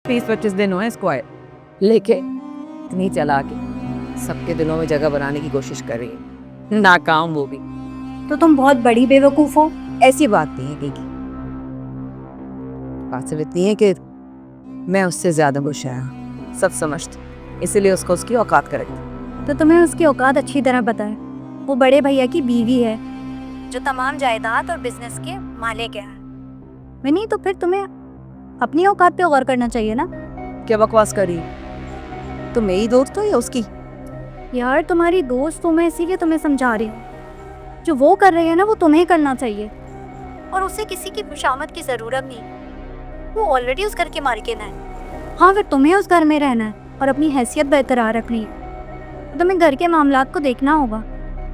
20-25 दिन हुए इसको आए, लेके इतनी चला के सबके दिलों में जगह बनाने की कोशिश कर रही है, नाकाम वो भी। तो तुम बहुत बड़ी बेवकूफ हो। ऐसी बात नहीं है की बात सिर्फ इतनी है कि मैं उससे ज्यादा होशियार सब समझती, इसीलिए उसको उसकी औकात कर रखती। तो तुम्हें उसकी औकात अच्छी तरह पता है। वो बड़े भैया की बीवी है जो तमाम जायदाद और बिजनेस के मालिक है। मैं नहीं तो फिर तुम्हें अपनी औकात पे गौर करना चाहिए ना। क्या बकवास करी? तो मेरी दोस्त हो या उसकी? यार तुम्हारी दोस्त हूँ मैं, इसीलिए तुम्हें समझा रही हूँ। जो वो कर रही है ना वो तुम्हें करना चाहिए, और उसे किसी की खुशामद की ज़रूरत नहीं। वो ऑलरेडी उस घर के मालिकिन है। हाँ, फिर तुम्हें उस घर में रहना है और अपनी हैसियत बरकरार रखनी है। तुम्हें घर के मामलात को देखना होगा,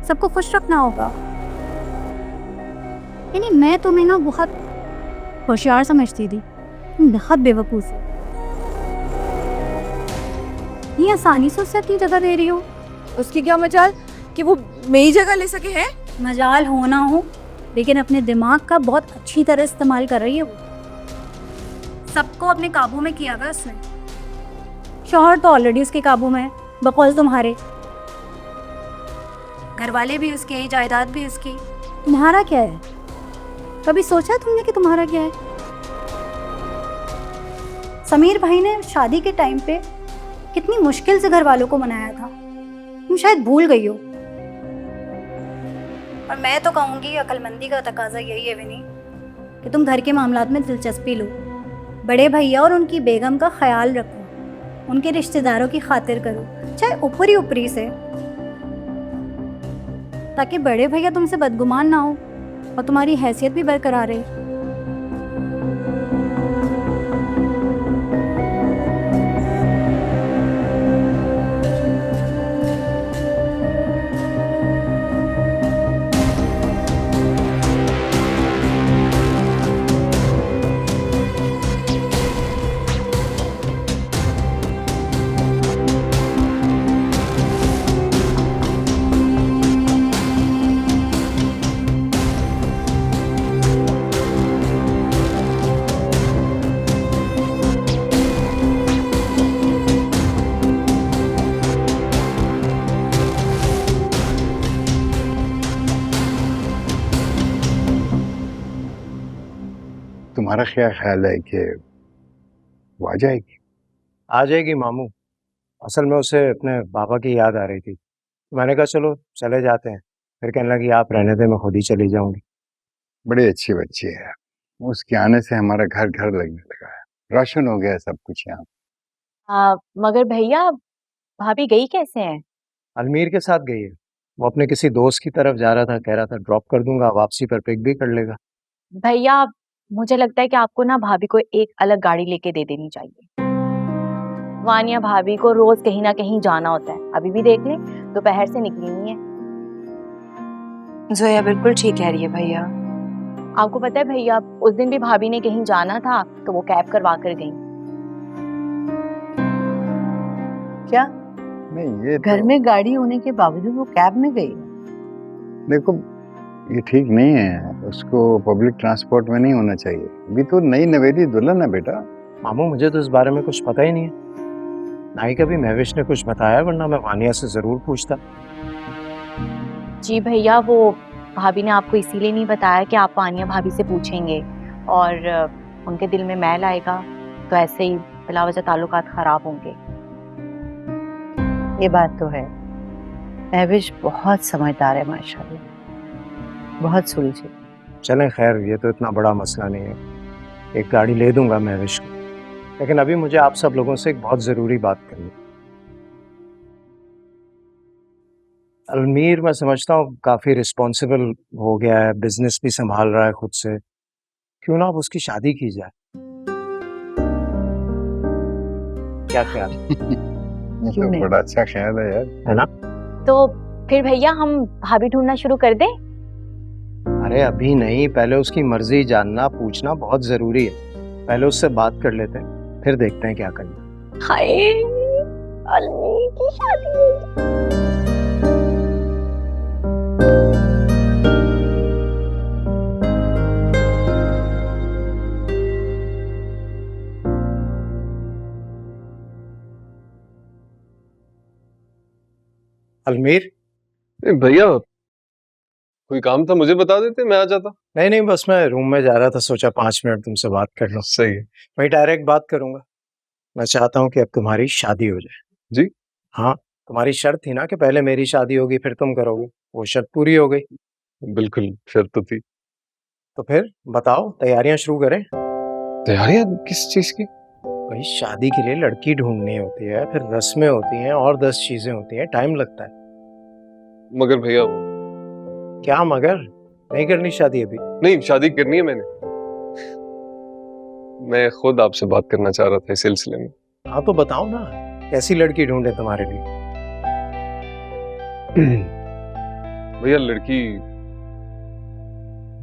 सबको खुश रखना होगा। यानी मैं तुम्हें ना बहुत होशियार समझती थी, तुम बहुत बेवकूफ़ हो। ये आसानी से उससे अपनी जगह दे रही हो। उसकी क्या मजाल कि वो मेरी जगह ले सके है? मजाल हो ना हो, लेकिन अपने दिमाग का बहुत अच्छी तरह इस्तेमाल कर रही है वो। सबको अपने काबू में किया हुआ उसने। शौहर तो ऑलरेडी उसके काबू में है, बकौल तुम्हारे। घर वाले भी उसके, जायदाद भी उसकी। तुम्हारा क्या है? कभी सोचा तुमने कि तुम्हारा क्या है? समीर भाई ने शादी के टाइम पे कितनी मुश्किल से घर वालों को मनाया था, तुम शायद भूल गई हो। और मैं तो कहूँगी अक्लमंदी का तकाजा यही है विनी कि तुम घर के मामलात में दिलचस्पी लो, बड़े भैया और उनकी बेगम का ख्याल रखो, उनके रिश्तेदारों की खातिर करो, चाहे ऊपरी ऊपरी से, ताकि बड़े भैया तुमसे बदगुमान ना हो और तुम्हारी हैसियत भी बरकरार रहे। तुम्हारा क्या ख्याल है कि वो आ जाएगी? आ जाएगी मामू। असल में उसे अपने पापा की याद आ रही थी, मैंने कहा चलो चले जाते हैं। फिर कहने लगी आप रहने दे, मैं खुद ही चली जाऊंगी। बड़ी अच्छी बच्ची है, उसके आने से हमारा घर घर लगने लगा है, रोशन हो गया सब कुछ यहाँ। मगर भैया भाभी गई कैसे हैं? अलमीर के साथ गई है, वो अपने किसी दोस्त की तरफ जा रहा था, कह रहा था ड्रॉप कर दूंगा, वापसी पर पिक भी कर लेगा। भैया मुझे लगता है कि आपको ना भाभी को एक अलग गाड़ी लेके दे देनी चाहिए। वानिया भाभी को रोज कहीं ना कहीं जाना होता है, अभी भी देख ले दोपहर से निकली नहीं है। जोया बिल्कुल ठीक कह रही है भैया। आपको पता है भैया, उस दिन भी भाभी ने कहीं जाना था तो वो कैब करवा कर गई। क्या नहीं, ये घर में गाड़ी होने के बावजूद वो कैब में गई? देखो ये ठीक नहीं है, उसको पब्लिक ट्रांसपोर्ट में नहीं होना चाहिए। अभी तो नई नवेली दुल्हन है बेटा। मामू मुझे तो इस बारे में कुछ पता ही नहीं है, ना ही कभी महविश ने कुछ बताया, वरना मैं वानिया से जरूर पूछता। जी भैया, वो भाभी ने आपको इसीलिए नहीं बताया कि आप वानिया भाभी से पूछेंगे और उनके दिल में मैल आएगा तो ऐसे ही बिलावजह ताल्लुकात खराब होंगे। ये बात तो है, महविश बहुत समझदार है माशाल्लाह, बहुत सुलझे। चलें खैर, ये तो इतना बड़ा मसला नहीं है, एक गाड़ी ले दूंगा महविश को। लेकिन अभी मुझे आप सब लोगों से एक बहुत ज़रूरी बात करनी। अलमीर मैं समझता हूँ काफ़ी रिस्पॉन्सिबल हो गया है, बिजनेस भी संभाल रहा है खुद से, क्यों ना अब उसकी शादी की जाए? क्या ख्याल? ये क्यों तो नहीं? बड़ा अच्छा ख्याल है यार, है ना? तो फिर भैया हम भाभी ढूंढना शुरू कर दें? अरे अभी नहीं, पहले उसकी मर्जी जानना पूछना बहुत ज़रूरी है। पहले उससे बात कर लेते हैं, फिर देखते हैं क्या करना। हाय, अलमीर की शादी। अलमीर, भैया कोई काम था मुझे बता देते, मैं आ जाता। नहीं नहीं, बस मैं रूम में जा रहा था, सोचा 5 मिनट तुमसे बात कर लूं। सही है। मैं डायरेक्ट बात करूंगा। मैं चाहता हूं कि अब तुम्हारी शादी हो जाए। जी? हाँ, तुम्हारी शर्त थी ना कि पहले मेरी शादी होगी फिर तुम करोगे, वो शर्त पूरी हो गई। बिल्कुल, शर्त तो थी। तो फिर बताओ, तैयारियां शुरू करें। तैयारियां किस चीज की? भाई शादी के लिए लड़की ढूंढनी होती है, फिर रस्में होती हैं और 10 चीजें होती हैं, टाइम लगता है। मगर भैया क्या मगर? नहीं करनी शादी अभी? नहीं, शादी करनी है मैंने। मैं खुद आपसे बात करना चाह रहा था इस सिलसिले में। हाँ तो बताओ ना, कैसी लड़की ढूंढे तुम्हारे लिए? भैया लड़की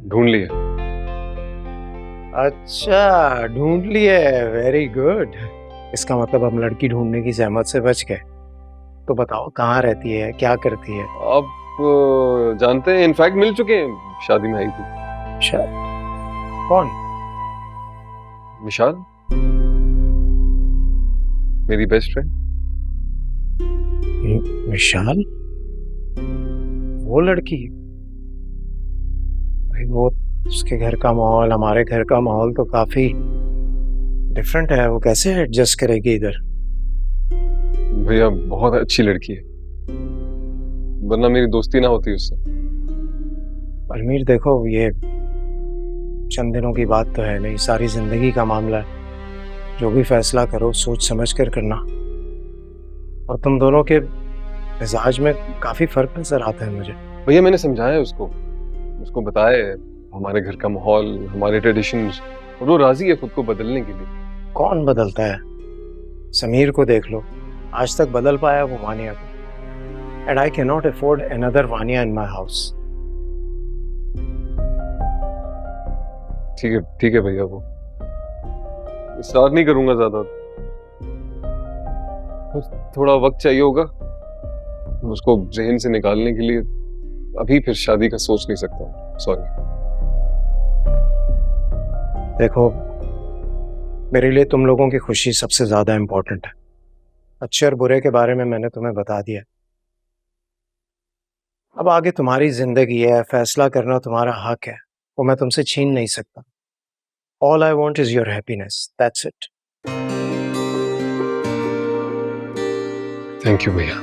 ढूंढ ली है। अच्छा, ढूंढ ली है, वेरी गुड। इसका मतलब हम लड़की ढूंढने की जहमत से बच गए। तो बताओ कहाँ रहती है, क्या करती है? आप जानते हैं, इनफैक्ट मिल चुके हैं, शादी में आई थी। अच्छा, कौन? विशाल, मेरी बेस्ट फ्रेंड। विशाल? वो लड़की? भाई वो, उसके घर का माहौल हमारे घर का माहौल तो काफी डिफरेंट है, वो कैसे एडजस्ट करेगी इधर? भैया बहुत अच्छी लड़की है, वरना मेरी दोस्ती ना होती उससे। अलमीर देखो, ये चंद दिनों की बात तो है नहीं, सारी जिंदगी का मामला है। जो भी फैसला करो सोच समझ कर करना। और तुम दोनों के मिजाज में काफी फर्क नजर आता है मुझे। भैया मैंने समझाया उसको बताया है हमारे घर का माहौल, हमारे ट्रेडिशंस, और वो राजी है खुद को बदलने के लिए। कौन बदलता है? समीर को देख लो, आज तक बदल पाया वो वानिया को। And I can not afford another Vaniya in my house. ठीक है भैया, वो इसरार नहीं करूंगा ज्यादा। बस थोड़ा वक्त चाहिए होगा उसको जहन से निकालने के लिए। अभी फिर शादी का सोच नहीं सकता, सॉरी। देखो, मेरे लिए तुम लोगों की खुशी सबसे ज्यादा इंपॉर्टेंट है। अच्छे और बुरे के बारे में मैंने तुम्हें बता दिया। अब आगे तुम्हारी जिंदगी है, फैसला करना तुम्हारा हक है, वो मैं तुमसे छीन नहीं सकता। All I want is your happiness. That's it. Thank you भैया।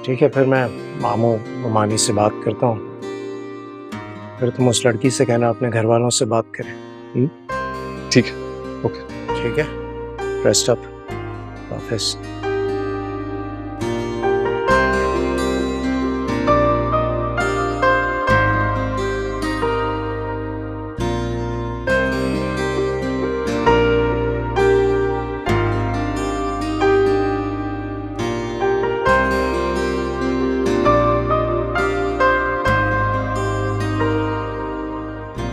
ठीक है, फिर मैं मामू मामी से बात करता हूँ। फिर तुम उस लड़की से कहना अपने घर वालों से बात करें। ठीक है, ओके। ठीक है, रेस्ट अप, ऑफिस।